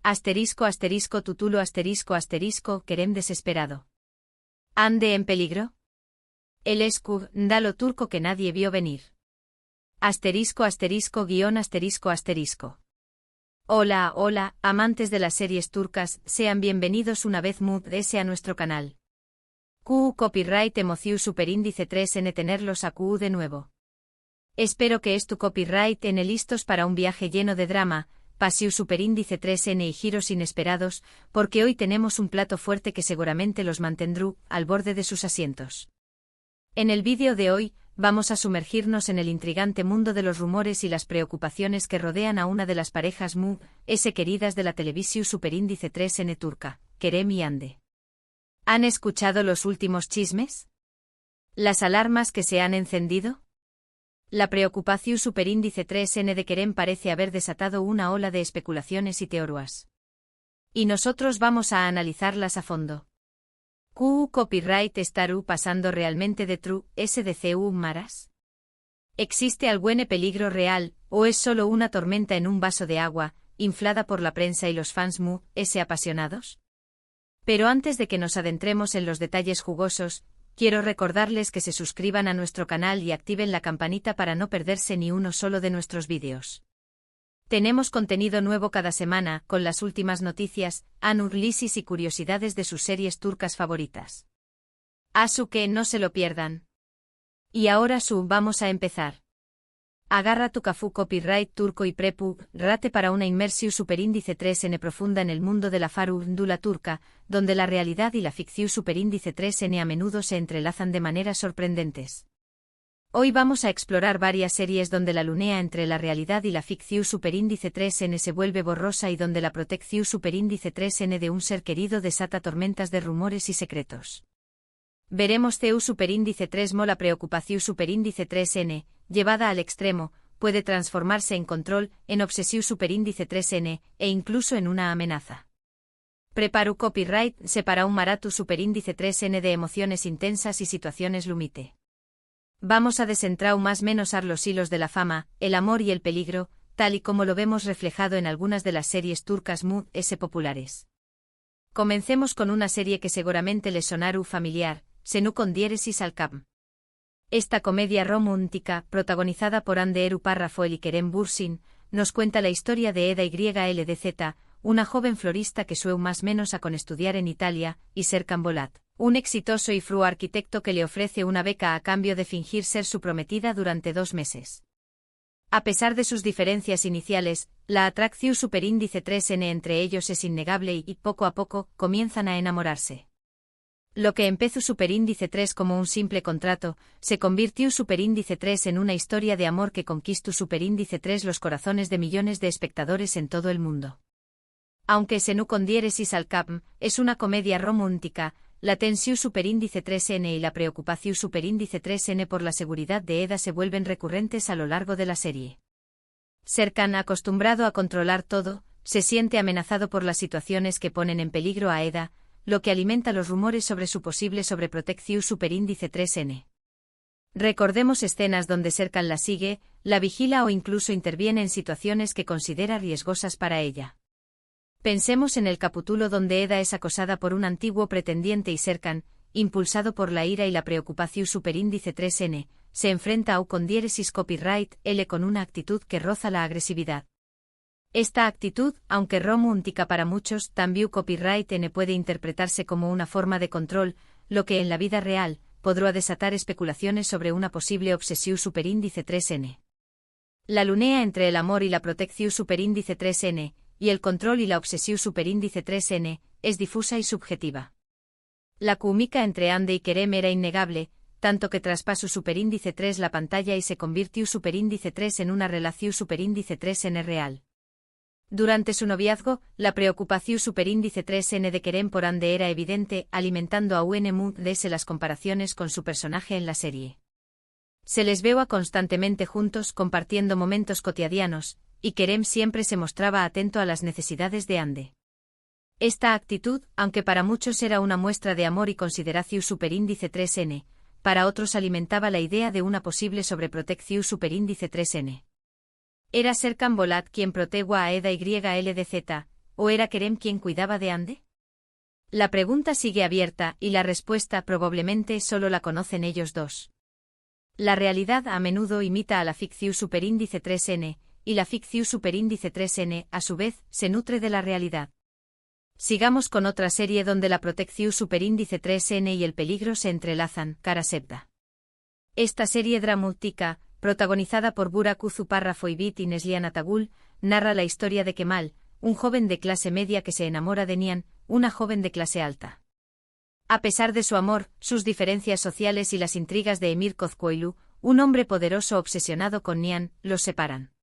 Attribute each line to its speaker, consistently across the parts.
Speaker 1: Asterisco asterisco tutulo asterisco asterisco Kerem desesperado. ¿Ande en peligro? El escándalo turco que nadie vio venir. Asterisco asterisco guión asterisco asterisco. Hola, hola, amantes de las series turcas, sean bienvenidos una vez más a nuestro canal. Copyright Emociu Superíndice 3N tenerlos a de nuevo. Espero que tu copyright en listos para un viaje lleno de drama, Pasiu Superíndice 3N y giros inesperados, porque hoy tenemos un plato fuerte que seguramente los mantendrá al borde de sus asientos. En el vídeo de hoy, vamos a sumergirnos en el intrigante mundo de los rumores y las preocupaciones que rodean a una de las parejas queridas de la televisión Superíndice 3N turca, Kerem y Hande. ¿Han escuchado los últimos chismes? ¿Las alarmas que se han encendido? La preocupación Superíndice 3N de Kerem parece haber desatado una ola de especulaciones y teorías. Y nosotros vamos a analizarlas a fondo. Copyright estará pasando realmente de true SDCU maras? ¿Existe algún peligro real, o es solo una tormenta en un vaso de agua, inflada por la prensa y los fans apasionados? Pero antes de que nos adentremos en los detalles jugosos, quiero recordarles que se suscriban a nuestro canal y activen la campanita para no perderse ni uno solo de nuestros vídeos. Tenemos contenido nuevo cada semana, con las últimas noticias, análisis y curiosidades de sus series turcas favoritas. Así que no se lo pierdan. Y ahora vamos a empezar. Agarra tu cafú copyright turco y rate para una inmersión superíndice 3N profunda en el mundo de la farándula turca, donde la realidad y la ficción superíndice 3N a menudo se entrelazan de maneras sorprendentes. Hoy vamos a explorar varias series donde la línea entre la realidad y la ficción superíndice 3N se vuelve borrosa y donde la protección superíndice 3N de un ser querido desata tormentas de rumores y secretos. Veremos CU superíndice 3 la preocupación superíndice 3N, llevada al extremo, puede transformarse en control, en obsesión superíndice 3N, e incluso en una amenaza. Preparu copyright separa un maratu superíndice 3N de emociones intensas y situaciones límite. Vamos a desentrar más menos los hilos de la fama, el amor y el peligro, tal y como lo vemos reflejado en algunas de las series turcas populares. Comencemos con una serie que seguramente les sonará familiar, Senu con diéresis al cap. Esta comedia romántica, protagonizada por Hande Erupar Rafael y Kerem Bürsin, nos cuenta la historia de Eda YLDZ, una joven florista que sueña más menos con estudiar en Italia, y Serkan Bolat, un exitoso y fru arquitecto que le ofrece una beca a cambio de fingir ser su prometida durante 2 meses. A pesar de sus diferencias iniciales, la atracción superíndice 3N entre ellos es innegable y, poco a poco, comienzan a enamorarse. Lo que empezó superíndice 3 como un simple contrato, se convirtió superíndice 3 en una historia de amor que conquistó superíndice 3 los corazones de millones de espectadores en todo el mundo. Aunque Senu con diéresis al cap es una comedia romántica, la tensión superíndice 3N y la preocupación superíndice 3N por la seguridad de Eda se vuelven recurrentes a lo largo de la serie. Serkan, acostumbrado a controlar todo, se siente amenazado por las situaciones que ponen en peligro a Eda, lo que alimenta los rumores sobre su posible sobreprotección superíndice 3N. Recordemos escenas donde Serkan la sigue, la vigila o incluso interviene en situaciones que considera riesgosas para ella. Pensemos en el capítulo donde Eda es acosada por un antiguo pretendiente y Serkan, impulsado por la ira y la preocupación superíndice 3N, se enfrenta a con diéresis copyright L con una actitud que roza la agresividad. Esta actitud, aunque romántica para muchos, también copyright N puede interpretarse como una forma de control, lo que en la vida real podrá desatar especulaciones sobre una posible obsesión superíndice 3N. La línea entre el amor y la protección superíndice 3N, y el control y la obsesión superíndice 3N, es difusa y subjetiva. La química entre Hande y Kerem era innegable, tanto que traspasó superíndice 3 la pantalla y se convirtió superíndice 3 en una relación superíndice 3N real. Durante su noviazgo, la preocupación superíndice 3N de Kerem por Hande era evidente, alimentando a UNMUDS las comparaciones con su personaje en la serie. Se les veía constantemente juntos compartiendo momentos cotidianos, y Kerem siempre se mostraba atento a las necesidades de Hande. Esta actitud, aunque para muchos era una muestra de amor y consideración superíndice 3N, para otros alimentaba la idea de una posible sobreprotección superíndice 3N. Era Serkan Bolat quien protegua a Eda YLDZ, ¿o era Kerem quien cuidaba de Ande? La pregunta sigue abierta, y la respuesta probablemente solo la conocen ellos dos. La realidad a menudo imita a la ficción superíndice 3n, y la ficción superíndice 3n, a su vez, se nutre de la realidad. Sigamos con otra serie donde la protección superíndice 3n y el peligro se entrelazan, Kara Sevda. Esta serie dramática, protagonizada por Burak Uzu y Neslihan Atagul, narra la historia de Kemal, un joven de clase media que se enamora de Nihan, una joven de clase alta. A pesar de su amor, sus diferencias sociales y las intrigas de Emir Kozkoylu, un hombre poderoso obsesionado con Nihan, los separan.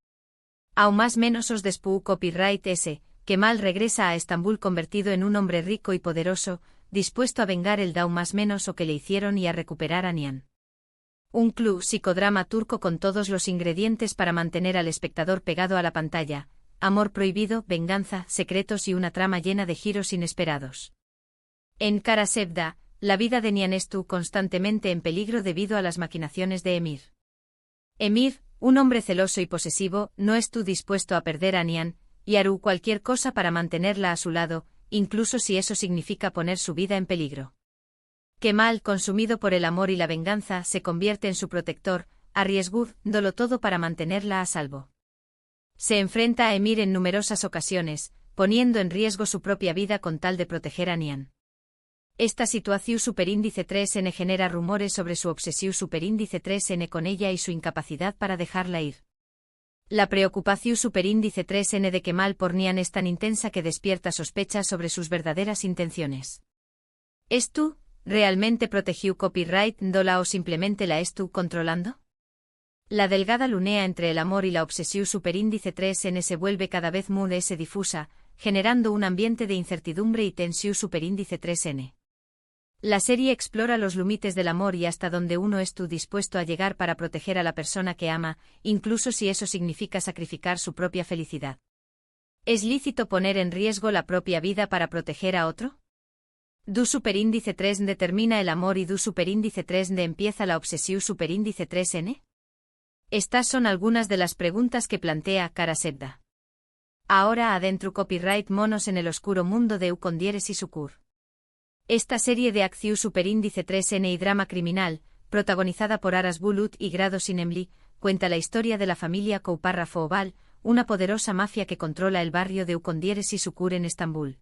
Speaker 1: Aún más menos os despú copyright S. Kemal regresa a Estambul convertido en un hombre rico y poderoso, dispuesto a vengar el daño más menos o que le hicieron y a recuperar a Nihan. Un club psicodrama turco con todos los ingredientes para mantener al espectador pegado a la pantalla: amor prohibido, venganza, secretos y una trama llena de giros inesperados. En Kara Sevda, la vida de Nihan estuvo constantemente en peligro debido a las maquinaciones de Emir. Emir, un hombre celoso y posesivo, no estuvo dispuesto a perder a Nihan, y hará cualquier cosa para mantenerla a su lado, incluso si eso significa poner su vida en peligro. Kemal, consumido por el amor y la venganza, se convierte en su protector, arriesgándolo todo para mantenerla a salvo. Se enfrenta a Emir en numerosas ocasiones, poniendo en riesgo su propia vida con tal de proteger a Nihan. Esta situación superíndice 3n genera rumores sobre su obsesión superíndice 3n con ella y su incapacidad para dejarla ir. La preocupación superíndice 3n de Kemal por Nihan es tan intensa que despierta sospechas sobre sus verdaderas intenciones. ¿Es tú realmente protegió copyright Dola o simplemente la estuvo controlando? La delgada línea entre el amor y la obsesión superíndice 3n se vuelve cada vez más difusa, generando un ambiente de incertidumbre y tensión superíndice 3n. La serie explora los límites del amor y hasta donde uno estuvo dispuesto a llegar para proteger a la persona que ama, incluso si eso significa sacrificar su propia felicidad. ¿Es lícito poner en riesgo la propia vida para proteger a otro? Du superíndice 3 determina el amor y du superíndice 3 empieza la obsesión superíndice 3n. Estas son algunas de las preguntas que plantea Kara Sevda. Ahora adentro copyright monos en el oscuro mundo de Ukondieres y Sukur. Esta serie de acción superíndice 3n y drama criminal, protagonizada por Aras Bulut y Grado Sinemli, cuenta la historia de la familia Kouparrafo Oval, una poderosa mafia que controla el barrio de Ukondieres y Sukur en Estambul.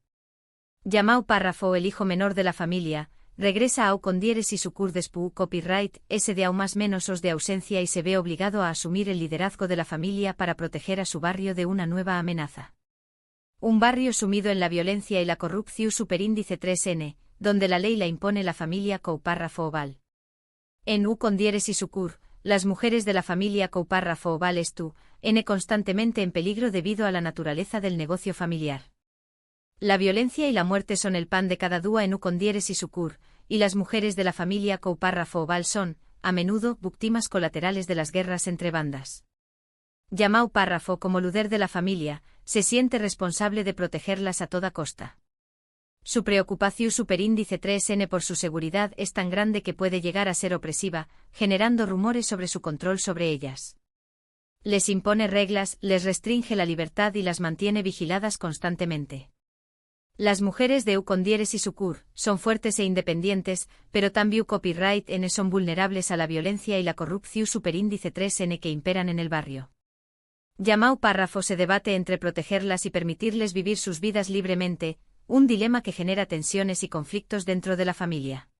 Speaker 1: Yamal Párrafo, el hijo menor de la familia, regresa a Ukondieres y Sukur después copyright S de aún más menos os de ausencia y se ve obligado a asumir el liderazgo de la familia para proteger a su barrio de una nueva amenaza. Un barrio sumido en la violencia y la corrupción superíndice 3n, donde la ley la impone la familia Kouparrafo Oval. En Ukondieres y Sukur, las mujeres de la familia Kouparrafo Oval están constantemente en peligro debido a la naturaleza del negocio familiar. La violencia y la muerte son el pan de cada día en Ukondieres y Sukur, y las mujeres de la familia Kouparrafo Oval son, a menudo, víctimas colaterales de las guerras entre bandas. Yamal Párrafo, como líder de la familia, se siente responsable de protegerlas a toda costa. Su preocupación superíndice 3n por su seguridad es tan grande que puede llegar a ser opresiva, generando rumores sobre su control sobre ellas. Les impone reglas, les restringe la libertad y las mantiene vigiladas constantemente. Las mujeres de Ukondieres y Sukur son fuertes e independientes, pero también copyright N son vulnerables a la violencia y la corrupción superíndice 3n que imperan en el barrio. Yamal Párrafo se debate entre protegerlas y permitirles vivir sus vidas libremente, un dilema que genera tensiones y conflictos dentro de la familia.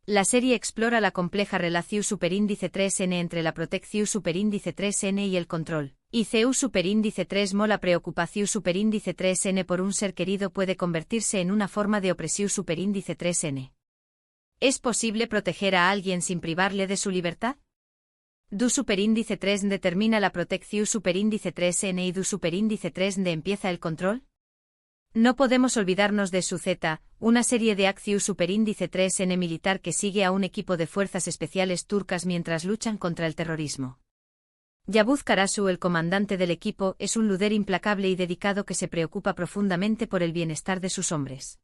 Speaker 1: La serie explora la compleja relación superíndice 3n entre la protección superíndice 3n y el control. ICU superíndice 3 mo la preocupación superíndice 3n por un ser querido puede convertirse en una forma de opresión superíndice 3n. ¿Es posible proteger a alguien sin privarle de su libertad? Du superíndice 3 determina la protección superíndice 3n y du superíndice 3 empieza el control. No podemos olvidarnos de SUZ, una serie de acción superíndice 3n militar que sigue a un equipo de fuerzas especiales turcas mientras luchan contra el terrorismo. Yavuz Karasu, el comandante del equipo, es un líder implacable y dedicado que se preocupa profundamente por el bienestar de sus hombres.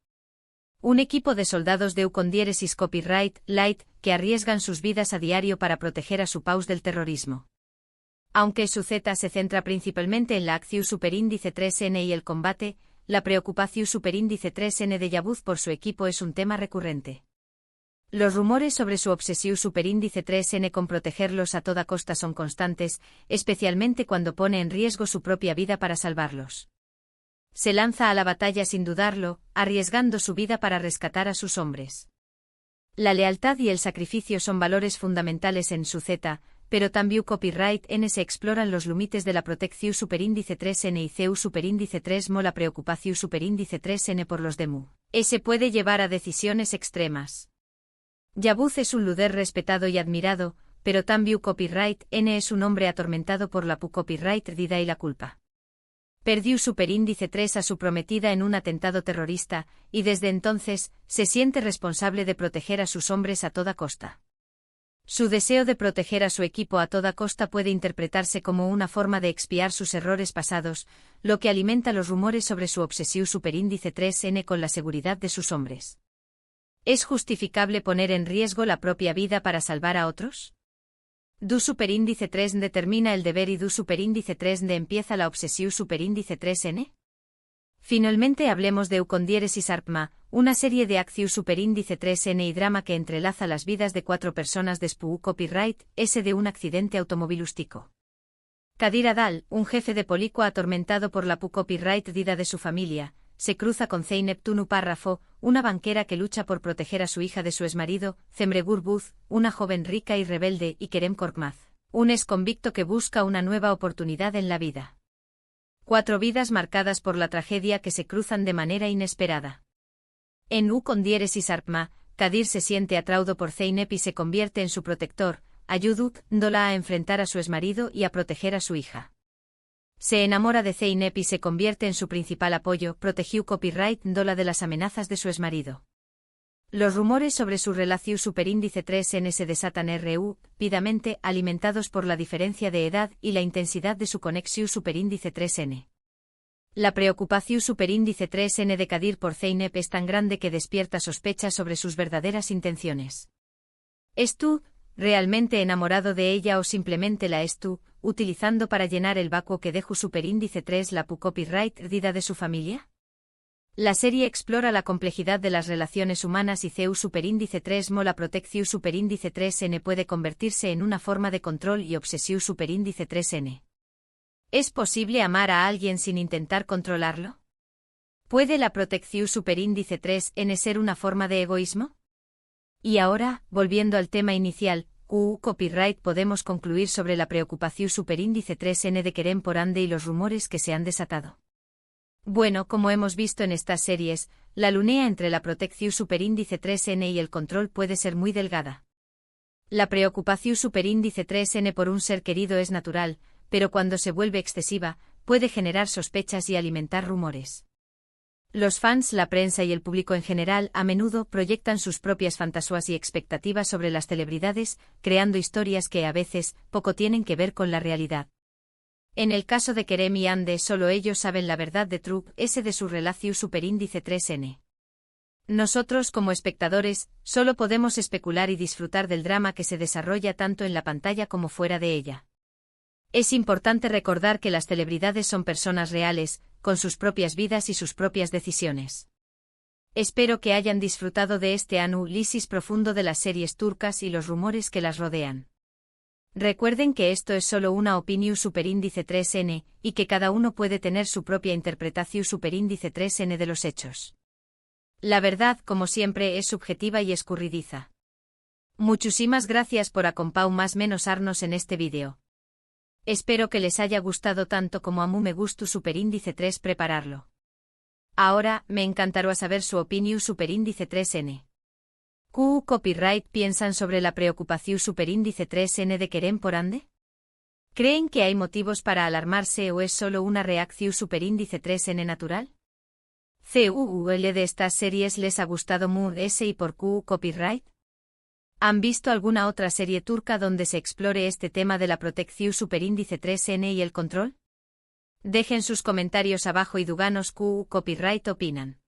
Speaker 1: Un equipo de soldados de Ukondieres y Copyright Light que arriesgan sus vidas a diario para proteger a su país del terrorismo. Aunque SUZ se centra principalmente en la acción superíndice 3n y el combate, la preocupación superíndice 3N de Yavuz por su equipo es un tema recurrente. Los rumores sobre su obsesión superíndice 3N con protegerlos a toda costa son constantes, especialmente cuando pone en riesgo su propia vida para salvarlos. Se lanza a la batalla sin dudarlo, arriesgando su vida para rescatar a sus hombres. La lealtad y el sacrificio son valores fundamentales en su Z, pero también copyright N se exploran los límites de la protección superíndice 3N y CU superíndice 3MO la preocupación superíndice 3N por los DEMU. Se puede llevar a decisiones extremas. Yavuz es un líder respetado y admirado, pero también copyright N es un hombre atormentado por la copyright dida y la culpa. Perdió superíndice 3 a su prometida en un atentado terrorista, y desde entonces, se siente responsable de proteger a sus hombres a toda costa. Su deseo de proteger a su equipo a toda costa puede interpretarse como una forma de expiar sus errores pasados, lo que alimenta los rumores sobre su obsesión superíndice 3N con la seguridad de sus hombres. ¿Es justificable poner en riesgo la propia vida para salvar a otros? Du superíndice 3 determina el deber y du superíndice 3 empieza la obsesión superíndice 3N. Finalmente hablemos de Ucondiéresi Arpma, una serie de acción superíndice 3N y drama que entrelaza las vidas de 4 personas después copyright S de un accidente automovilístico. Kadir Adal, un jefe de político atormentado por la copyright dida de su familia, se cruza con Zeynep Tunu Párrafo, una banquera que lucha por proteger a su hija de su exmarido, Zemregur Buz, una joven rica y rebelde, y Kerem Korkmaz, un exconvicto que busca una nueva oportunidad en la vida. 4 vidas marcadas por la tragedia que se cruzan de manera inesperada. En Ucondiéresi Arpma, Kadir se siente atraído por Zeynep y se convierte en su protector, ayudándola a enfrentar a su exmarido y a proteger a su hija. Se enamora de Zeynep y se convierte en su principal apoyo, protegió copyright Dola de las amenazas de su exmarido. Los rumores sobre su relación superíndice 3N se desatan rápidamente, alimentados por la diferencia de edad y la intensidad de su conexión superíndice 3N. La preocupación superíndice 3N de Kadir por Zeynep es tan grande que despierta sospechas sobre sus verdaderas intenciones. ¿Es tú realmente enamorado de ella o simplemente la es tú, utilizando para llenar el vacuo que dejó superíndice 3 la copyright dida de su familia? La serie explora la complejidad de las relaciones humanas y CU superíndice 3MO la protección superíndice 3N puede convertirse en una forma de control y obsesión superíndice 3N. ¿Es posible amar a alguien sin intentar controlarlo? ¿Puede la protección superíndice 3N ser una forma de egoísmo? Y ahora, volviendo al tema inicial, copyright podemos concluir sobre la preocupación superíndice 3N de Kerem por Ande y los rumores que se han desatado. Bueno, como hemos visto en estas series, la línea entre la protección superíndice 3N y el control puede ser muy delgada. La preocupación superíndice 3N por un ser querido es natural, pero cuando se vuelve excesiva, puede generar sospechas y alimentar rumores. Los fans, la prensa y el público en general a menudo proyectan sus propias fantasías y expectativas sobre las celebridades, creando historias que a veces poco tienen que ver con la realidad. En el caso de Kerem y Ande, solo ellos saben la verdad de de su relación superíndice 3N. Nosotros, como espectadores, solo podemos especular y disfrutar del drama que se desarrolla tanto en la pantalla como fuera de ella. Es importante recordar que las celebridades son personas reales, con sus propias vidas y sus propias decisiones. Espero que hayan disfrutado de este análisis profundo de las series turcas y los rumores que las rodean. Recuerden que esto es solo una opinión superíndice 3N, y que cada uno puede tener su propia interpretación superíndice 3N de los hechos. La verdad, como siempre, es subjetiva y escurridiza. Muchísimas gracias por acompañarnos en este vídeo. Espero que les haya gustado tanto como a mí me gustó superíndice 3 prepararlo. Ahora, me encantará saber su opinión superíndice 3N. Copyright piensan sobre la preocupación superíndice 3N de Kerem por Ande? ¿Creen que hay motivos para alarmarse o es solo una reacción superíndice 3N natural? ¿CUL de estas series les ha gustado mucho y por copyright? ¿Han visto alguna otra serie turca donde se explore este tema de la protección superíndice 3N y el control? Dejen sus comentarios abajo y díganos copyright opinan.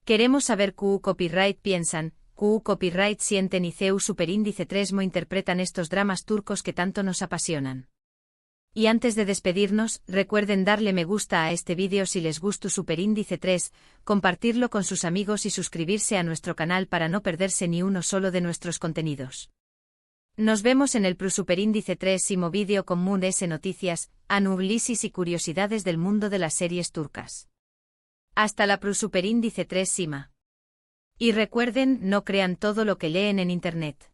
Speaker 1: Queremos saber copyright piensan, copyright sienten y CU superíndice 3MO interpretan estos dramas turcos que tanto nos apasionan. Y antes de despedirnos, recuerden darle me gusta a este vídeo si les gustó Superíndice 3, compartirlo con sus amigos y suscribirse a nuestro canal para no perderse ni uno solo de nuestros contenidos. Nos vemos en el Superíndice 3 vídeo con Moon S Noticias, anublisis y curiosidades del mundo de las series turcas. Hasta la Superíndice 3 Sima. Y recuerden, no crean todo lo que leen en internet.